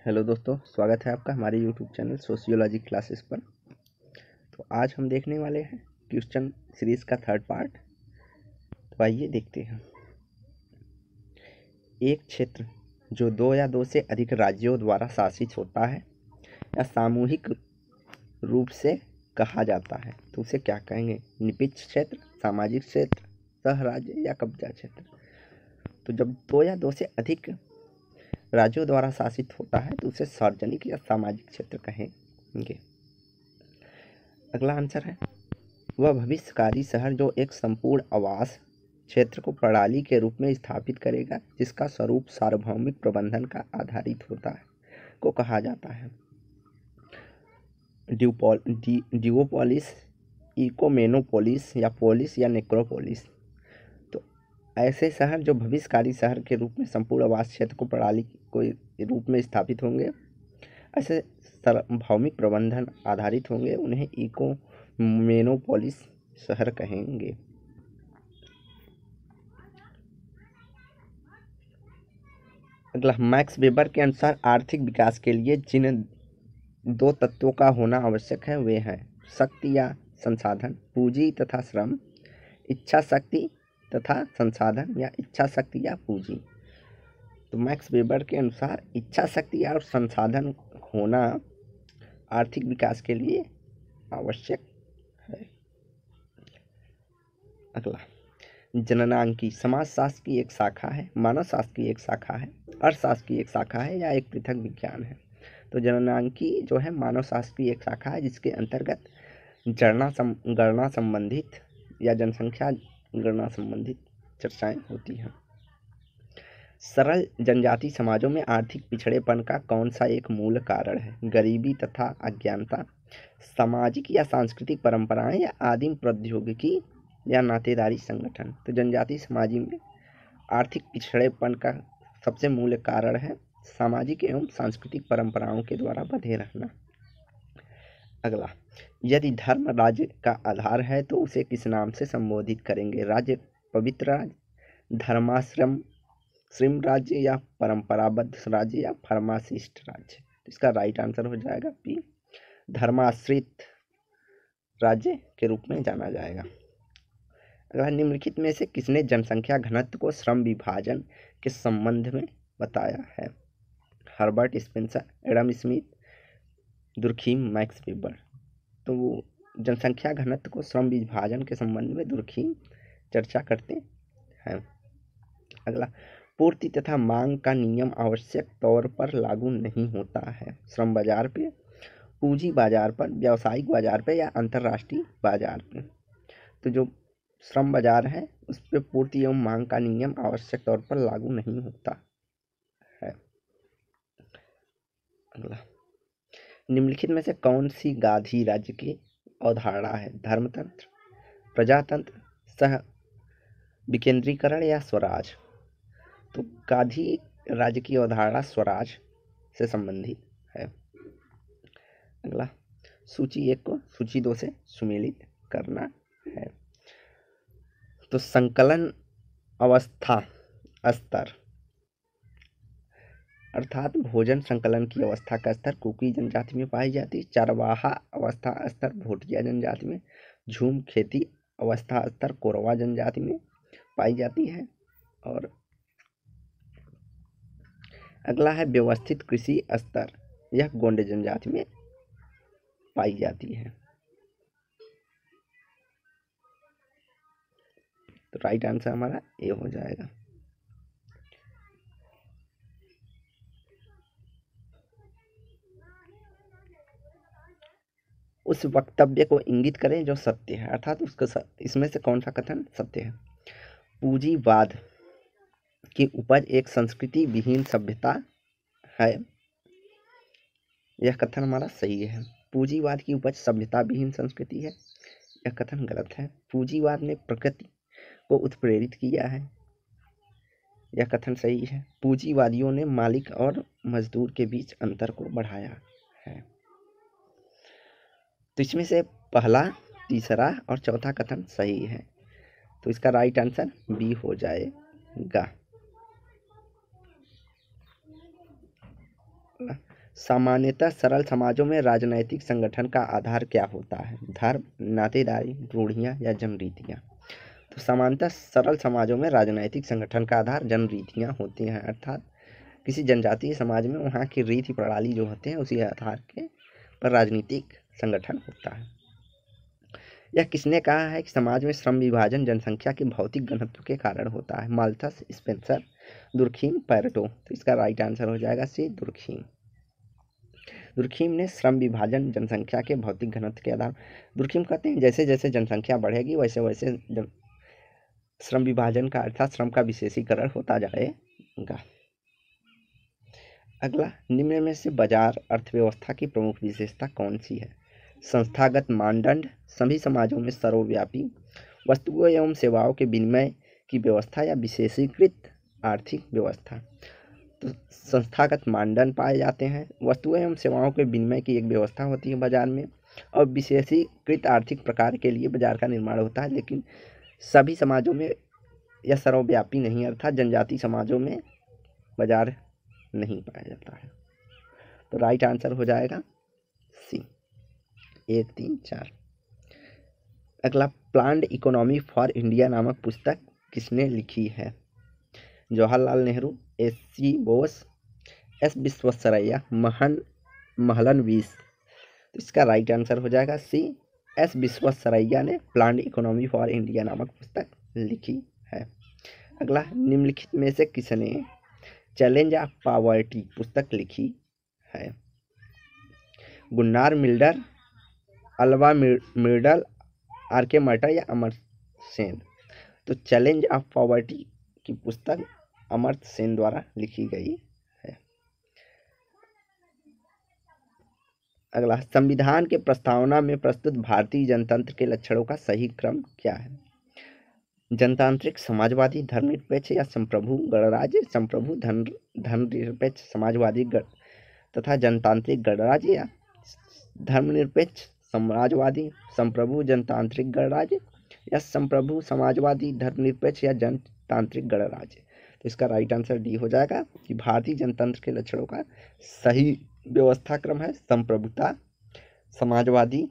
Hello दोस्तों, स्वागत है आपका हमारे यूट्यूब चैनल सोशियोलॉजी क्लासेस पर। तो आज हम देखने वाले हैं क्वेश्चन सीरीज़ का थर्ड पार्ट। तो आइए देखते हैं। एक क्षेत्र जो दो या दो से अधिक राज्यों द्वारा शासित होता है या सामूहिक रूप से कहा जाता है तो उसे क्या कहेंगे? निरपेक्ष क्षेत्र, सामाजिक क्षेत्र, सहराज्य या कब्जा क्षेत्र। तो जब दो या दो से अधिक राज्यों द्वारा शासित होता है तो उसे सार्वजनिक या सामाजिक क्षेत्र कहेंगे। अगला आंसर है वह भविष्यकारी शहर जो एक संपूर्ण आवास क्षेत्र को प्रणाली के रूप में स्थापित करेगा जिसका स्वरूप सार्वभौमिक प्रबंधन का आधारित होता है को कहा जाता है। ड्यूओपोलिस, इकोमेनोपोलिस या पोलिस या नेक्रोपोलिस। तो ऐसे शहर जो भविष्यकारी शहर के रूप में संपूर्ण आवास क्षेत्र को प्रणाली के रूप में स्थापित होंगे, ऐसे सार्वभौमिक प्रबंधन आधारित होंगे, उन्हें इकोमेनोपोलिस शहर कहेंगे। अगला, मैक्स वेबर के अनुसार आर्थिक विकास के लिए जिन दो तत्वों का होना आवश्यक है वे हैं शक्ति या संसाधन, पूंजी तथा श्रम, इच्छा शक्ति तथा संसाधन या इच्छा शक्ति या पूंजी। तो मैक्स वेबर के अनुसार इच्छा शक्ति और संसाधन होना आर्थिक विकास के लिए आवश्यक है। अगला, जननांकी समाजशास्त्र की एक शाखा है, मानव शास्त्र की एक शाखा है, अर्थशास्त्र की एक शाखा है या एक पृथक विज्ञान है। तो जननांकी जो है मानव शास्त्र की एक शाखा है जिसके अंतर्गत गणना संबंधित या जनसंख्या गणना संबंधित चर्चाएं होती हैं। सरल जनजाति समाजों में आर्थिक पिछड़ेपन का कौन सा एक मूल कारण है? गरीबी तथा अज्ञानता, सामाजिक या सांस्कृतिक परंपराएं या आदिम प्रौद्योगिकी या नातेदारी संगठन। तो जनजाति समाज में आर्थिक पिछड़ेपन का सबसे मूल कारण है सामाजिक एवं सांस्कृतिक परंपराओं के द्वारा बंधे रहना। अगला, यदि धर्म राज्य का आधार है तो उसे किस नाम से संबोधित करेंगे? राज्य पवित्र राज्य, धर्माश्रम श्रम राज्य या परंपराबद्ध राज्य या फार्मासिस्ट राज्य। तो इसका राइट आंसर हो जाएगा पी, धर्माश्रित राज्य के रूप में जाना जाएगा। अगला, निम्नलिखित में से किसने जनसंख्या घनत्व को श्रम विभाजन के संबंध में बताया है? Herbert Spencer, Adam Smith, Durkheim, max weber. तो जनसंख्या घनत्व को श्रम विभाजन के संबंध में दुर्खीम चर्चा करते हैं। अगला, पूर्ति तथा मांग का नियम आवश्यक तौर पर लागू नहीं होता है श्रम बाजार पे, पूंजी बाजार पर, व्यावसायिक बाजार पे या अंतर्राष्ट्रीय बाजार पे। तो जो श्रम बाजार है उस पर पूर्ति एवं मांग का नियम आवश्यक तौर पर लागू नहीं होता है। अगला, निम्नलिखित में से कौन सी गाधी राज्य की अवधारणा है? धर्मतंत्र, प्रजातंत्र, सह विकेंद्रीकरण या स्वराज। तो गाधी राज्य की अवधारणा स्वराज से संबंधित है। अगला, सूची 1 को सूची 2 से सुमेलित करना है। तो संकलन अवस्था स्तर अर्थात भोजन संकलन की अवस्था का स्तर कुकी जनजाति में पाई जाती है। चरवाहा अवस्था स्तर भोटिया जनजाति में, झूम खेती अवस्था स्तर कोरवा जनजाति में पाई जाती है। और अगला है व्यवस्थित कृषि स्तर, यह गोंड जनजाति में पाई जाती है। तो राइट आंसर हमारा ए हो जाएगा। उस वक्तव्य को इंगित करें जो सत्य है, अर्थात उसका इसमें से कौन सा कथन सत्य है? पूंजीवाद की उपज एक संस्कृति विहीन सभ्यता है, यह कथन हमारा सही है। पूंजीवाद की उपज सभ्यता विहीन संस्कृति है, यह कथन गलत है। पूंजीवाद ने प्रकृति को उत्प्रेरित किया है, यह कथन सही है। पूंजीवादियों ने मालिक और मजदूर के बीच अंतर को बढ़ाया है। तो इसमें से पहला, तीसरा और चौथा कथन सही है, तो इसका राइट आंसर बी हो जाएगा। सामान्यतः सरल समाजों में राजनैतिक संगठन का आधार क्या होता है? धर्म, नातेदारी, रूढ़ियाँ या जनरीतियाँ? तो सामान्यतः सरल समाजों में राजनैतिक संगठन का आधार जनरीतियाँ होती हैं, अर्थात किसी जनजातीय समाज में वहाँ की रीति प्रणाली जो होते हैं उसी आधार के पर राजनीतिक संगठन होता है। यह किसने कहा है कि समाज में श्रम विभाजन जनसंख्या के भौतिक घनत्व के कारण होता है? Malthus, Spencer, Durkheim, Pareto? तो इसका राइट आंसर हो जाएगा सी, दुर्खीम। दुर्खीम ने श्रम विभाजन जनसंख्या के भौतिक घनत्व के आधार। दुर्खीम कहते हैं जैसे जैसे जनसंख्या बढ़ेगी वैसे वैसे श्रम विभाजन का अर्थात श्रम का विशेषीकरण होता जाएगा। अगला, निम्न में से बाजार अर्थव्यवस्था की प्रमुख विशेषता कौन सी है? संस्थागत मानदंड, सभी समाजों में सर्वव्यापी, वस्तुओं एवं सेवाओं के विनिमय की व्यवस्था या विशेषीकृत आर्थिक व्यवस्था? तो संस्थागत मानदंड पाए जाते हैं, वस्तुओं एवं सेवाओं के विनिमय की एक व्यवस्था होती है बाजार में, और विशेषीकृत आर्थिक प्रकार के लिए बाजार का निर्माण होता है। लेकिन सभी समाजों में यह सर्वव्यापी नहीं, अर्थात जनजातीय समाजों में बाजार नहीं पाया जाता है। तो राइट आंसर हो जाएगा सी, 1, 3, 4। अगला, प्लान्ड इकोनॉमी फॉर इंडिया नामक पुस्तक किसने लिखी है? जवाहरलाल नेहरू, एस.सी. बोस, एस. विश्वेश्वरैया, महलनोबिस? तो इसका राइट आंसर हो जाएगा सी, एस. विश्वेश्वरैया ने प्लान्ड इकोनॉमी फॉर इंडिया नामक पुस्तक लिखी है। अगला, निम्नलिखित में से किसने चैलेंज ऑफ पॉवर्टी पुस्तक लिखी है? Gunnar Myrdal, Alva Myrdal, R K. Merton या अमर्त्य सेन? तो चैलेंज ऑफ पॉवर्टी की पुस्तक अमर्त्य सेन द्वारा लिखी गई है। अगला, संविधान के प्रस्तावना में प्रस्तुत भारतीय जनतंत्र के लक्षणों का सही क्रम क्या है? जनतांत्रिक, समाजवादी, धर्मनिरपेक्ष या संप्रभु गणराज्य? संप्रभु, धर्मनिरपेक्ष, समाजवादी तथा जनतांत्रिक गणराज्य, या धर्मनिरपेक्ष, समाजवादी, संप्रभु, जनतांत्रिक गणराज्य, या संप्रभु, समाजवादी, धर्मनिरपेक्ष या जनतांत्रिक गणराज्य? तो इसका राइट आंसर डी हो जाएगा कि भारतीय जनतंत्र के लक्षणों का सही व्यवस्था क्रम है संप्रभुता, समाजवादी,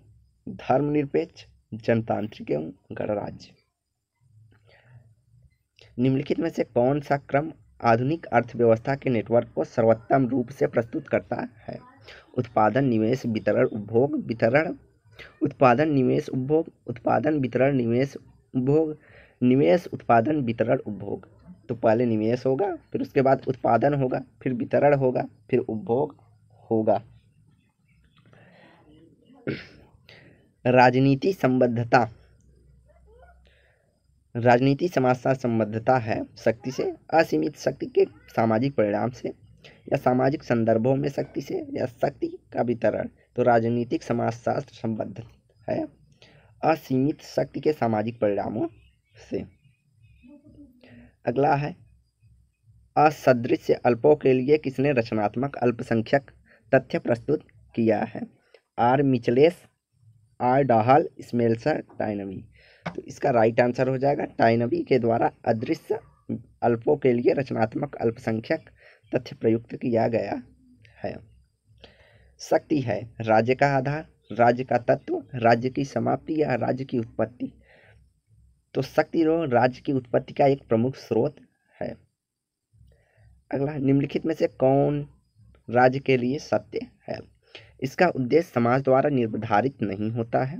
धर्मनिरपेक्ष, जनतांत्रिक एवं गणराज्य। निम्नलिखित में से कौन सा क्रम आधुनिक अर्थव्यवस्था के नेटवर्क को सर्वोत्तम रूप से प्रस्तुत करता है? उत्पादन, निवेश, वितरण, उपभोग, वितरण, उत्पादन, निवेश, उपभोग, उत्पादन, वितरण, निवेश, उपभोग, निवेश, उत्पादन, वितरण, उपभोग? तो पहले निवेश होगा, फिर उसके बाद उत्पादन होगा, फिर वितरण होगा, फिर उपभोग होगा। राजनीति संबद्धता, राजनीति समाज संबद्धता है शक्ति से, असीमित शक्ति के सामाजिक परिणाम से, या सामाजिक संदर्भों में शक्ति से, या शक्ति का वितरण? तो राजनीतिक समाजशास्त्र संबद्ध है असीमित शक्ति के सामाजिक परिणामों से। अगला है, असदृश अल्पों के लिए किसने रचनात्मक अल्पसंख्यक तथ्य प्रस्तुत किया है? R. Michels, R. Dahl, Smelser, Toynbee? तो इसका राइट आंसर हो जाएगा टाइनबी के द्वारा अदृश्य अल्पों के लिए रचनात्मक अल्पसंख्यक तथ्य प्रयुक्त किया गया है। शक्ति है राज्य का आधार, राज्य का तत्व, राज्य की समाप्ति या राज्य की उत्पत्ति? तो शक्ति राज्य की उत्पत्ति का एक प्रमुख स्रोत है। अगला, निम्नलिखित में से कौन राज्य के लिए सत्य है? इसका उद्देश्य समाज द्वारा निर्धारित नहीं होता है,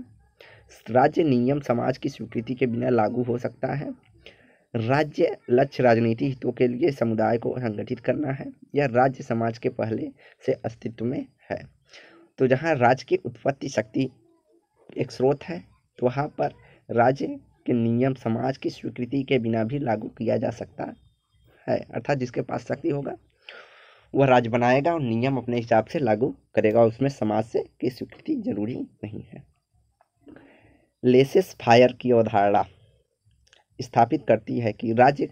राज्य नियम समाज की स्वीकृति के बिना लागू हो सकता है, राज्य लक्ष्य राजनीतिक हितों के लिए समुदाय को संगठित करना है, या राज्य समाज के पहले से अस्तित्व में है? तो जहाँ राज्य की उत्पत्ति शक्ति एक स्रोत है, तो वहाँ पर राज्य के नियम समाज की स्वीकृति के बिना भी लागू किया जा सकता है, अर्थात जिसके पास शक्ति होगा वह राज्य बनाएगा और नियम अपने हिसाब से लागू करेगा, उसमें समाज से की स्वीकृति जरूरी नहीं है। लेसेस फायर की अवधारणा स्थापित करती है कि राज्य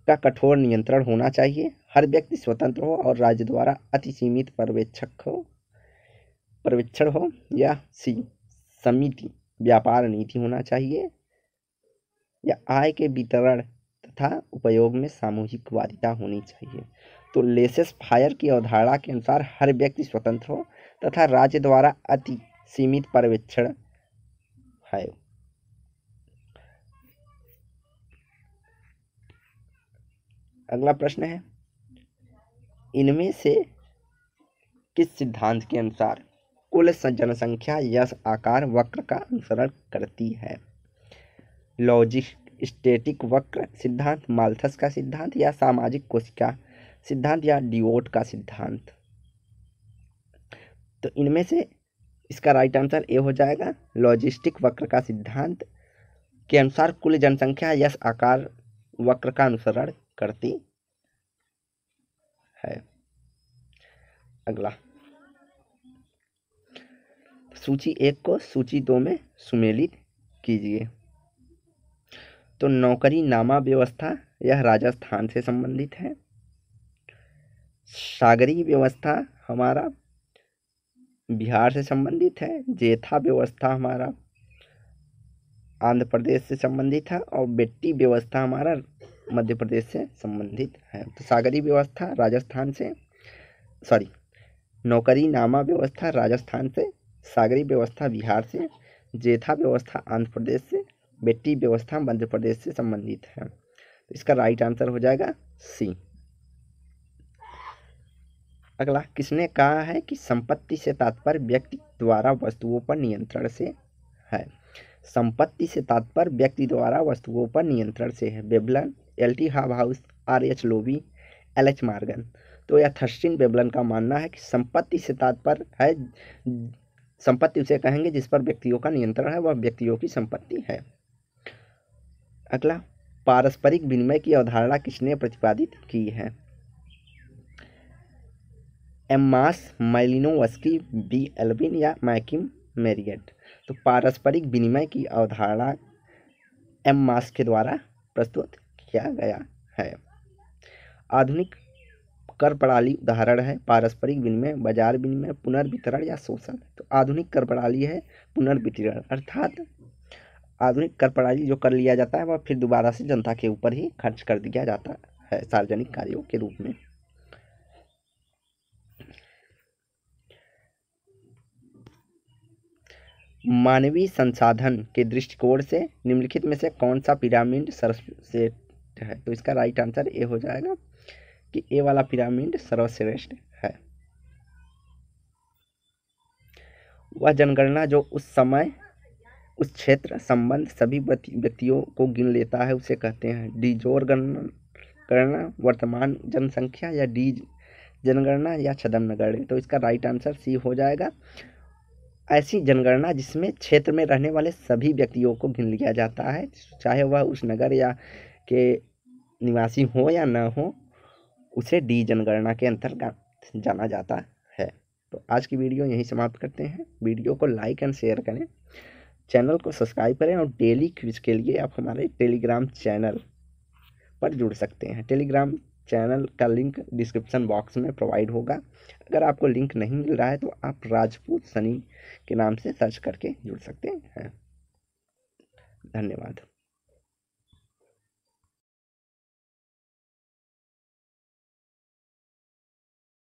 का कठोर नियंत्रण होना चाहिए, हर व्यक्ति स्वतंत्र हो और राज्य द्वारा अति सीमित पर्यवेक्षण हो, या सी. समिति व्यापार नीति होना चाहिए, या आय के वितरण तथा उपयोग में सामूहिकवादिता होनी चाहिए। तो लेसेस फायर की अवधारणा के अनुसार हर व्यक्ति स्वतंत्र हो तथा राज्य द्वारा अति सीमित पर्यवेक्षण है। अगला प्रश्न है, इनमें से किस सिद्धांत के अनुसार कुल जनसंख्या यश आकार वक्र का अनुसरण करती है? लॉजिस्टिक वक्र सिद्धांत, माल्थस का सिद्धांत या सामाजिक कोशिका सिद्धांत या डिवोट का सिद्धांत? तो इनमें से इसका राइट आंसर ए हो जाएगा, लॉजिस्टिक वक्र का सिद्धांत के अनुसार कुल जनसंख्या यश आकार वक्र का अनुसरण करती है। अगला, सूची 1 को सूची 2 में सुमेलित कीजिए। तो नौकरीनामा व्यवस्था यह राजस्थान से संबंधित है। सागरी व्यवस्था हमारा बिहार से संबंधित है। जेठा व्यवस्था हमारा आंध्र प्रदेश से संबंधित है और बेट्टी व्यवस्था हमारा मध्य प्रदेश से संबंधित है। तो सागरी व्यवस्था राजस्थान से, नौकरीनामा व्यवस्था राजस्थान से, सागरी व्यवस्था बिहार से, जेठा व्यवस्था आंध्र प्रदेश से, बेट्टी व्यवस्था मध्य प्रदेश से संबंधित है। तो इसका राइट आंसर हो जाएगा सी। अगला, किसने कहा है कि संपत्ति से तात्पर्य व्यक्ति द्वारा वस्तुओं पर नियंत्रण से है? संपत्ति से तात्पर्य व्यक्ति द्वारा वस्तुओं पर नियंत्रण से है। Veblen, L T. Hobhouse, R H. Lowie, L H. Morgan. तो यह थर्स्टिन वेबलन का मानना है कि संपत्ति से तात्पर्य है, संपत्ति उसे कहेंगे जिस पर व्यक्तियों का नियंत्रण है, वह व्यक्तियों की संपत्ति है। अगला, पारस्परिक विनिमय की अवधारणा किसने प्रतिपादित की है? एम्मास, मालिनोवस्की, बी. एल्विन या मैकिम मेरियट? तो पारस्परिक विनिमय की अवधारणा एम्मास के द्वारा प्रस्तुत किया गया है। आधुनिक कर प्रणाली उदाहरण है पारस्परिक विनिमय, बाजार विनिमय, पुनर्वितरण या शोषण? तो आधुनिक कर प्रणाली है पुनर्वितरण, अर्थात आधुनिक कर प्रणाली जो कर लिया जाता है वह फिर दोबारा से जनता के ऊपर ही खर्च कर दिया जाता है सार्वजनिक कार्यों के रूप में। मानवीय संसाधन के दृष्टिकोण से निम्नलिखित में से कौन सा पिरामिड सर्वश्रेष्ठ है? तो इसका राइट आंसर ए हो जाएगा कि ए वाला पिरामिड सर्वश्रेष्ठ है। वह जनगणना जो उस समय उस क्षेत्र संबंध सभी व्यक्तियों को गिन लेता है उसे कहते हैं डिजोर गणना, वर्तमान जनसंख्या या डी जनगणना या छद्मनगणना? तो इसका राइट आंसर सी हो जाएगा, ऐसी जनगणना जिसमें क्षेत्र में रहने वाले सभी व्यक्तियों को गिन लिया जाता है, चाहे वह उस नगर या के निवासी हो या न हो, उसे डी जनगणना के अंतर्गत जाना जाता है। तो आज की वीडियो यहीं समाप्त करते हैं। वीडियो को लाइक एंड शेयर करें, चैनल को सब्सक्राइब करें और डेली क्विज के लिए आप हमारे टेलीग्राम चैनल पर जुड़ सकते हैं। टेलीग्राम चैनल का लिंक डिस्क्रिप्शन बॉक्स में प्रोवाइड होगा। अगर आपको लिंक नहीं मिल रहा है तो आप राजपूत सनी के नाम से सर्च करके जुड़ सकते हैं। धन्यवाद।